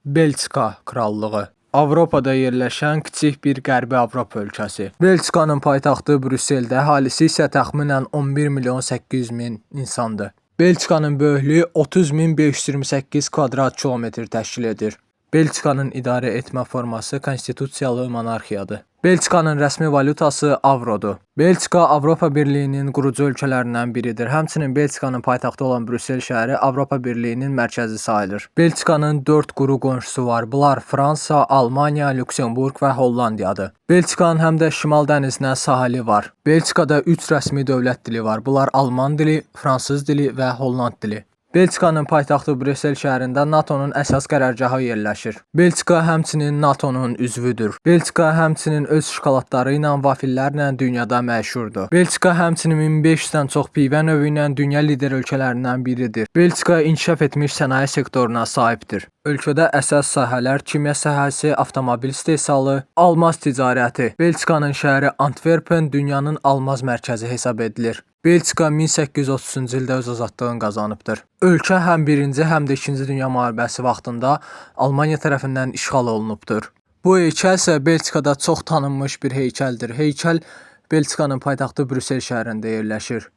Belçika Krallığı Avropada yerləşən kiçik bir Qərbi Avropa ölkəsi. Belçikanın paytaxtı Brüsseldə, əhalisi isə təxminən 11 milyon 800 min insandır. Belçikanın böyüklüyü 30.528 kvadrat kilometr təşkil edir. Belçikanın idarə etmə forması konstitusiyalı monarxiyadır. Belçikanın rəsmi valyutası avrodur. Belçika Avropa Birliyinin qurucu ölkələrindən biridir. Həmçinin Belçikanın paytaxtı olan Brüssel şəhəri Avropa Birliyinin mərkəzi sayılır. Belçikanın 4 quru qonşusu var. Bunlar Fransa, Almaniya, Lüksemburq və Hollandiyadır. Belçikanın həm də Şimal dənizinə sahili var. Belçikada 3 rəsmi dövlət dili var. Bunlar Alman dili, Fransız dili və Holland dili. Belçikanın paytaxtı Brüssel şəhərində NATO-nun əsas qərargahı yerləşir. Belçika həmçinin NATO-nun üzvüdür. Belçika həmçinin öz şokoladları ilə, vafillərlə dünyada məşhurdur. Belçika həmçinin 1500-dən çox pivə növü ilə dünya lider ölkələrindən biridir. Belçika inkişaf etmiş sənaye sektoruna sahibdir. Ölkədə əsas sahələr kimya sahəsi, avtomobil istehsalı, almaz ticarəti. Belçikanın şəhəri Antwerpen dünyanın almaz mərkəzi hesab edilir. Belçika 1830-cu ildə öz azadlığını qazanıbdır. Ölkə həm 1-ci, həm də 2-ci Dünya müharibəsi vaxtında Almaniya tərəfindən işğal olunubdur. Bu heykəl isə Belçikada çox tanınmış bir heykəldir. Heykəl Belçikanın paytaxtı Brüssel şəhərində yerləşir.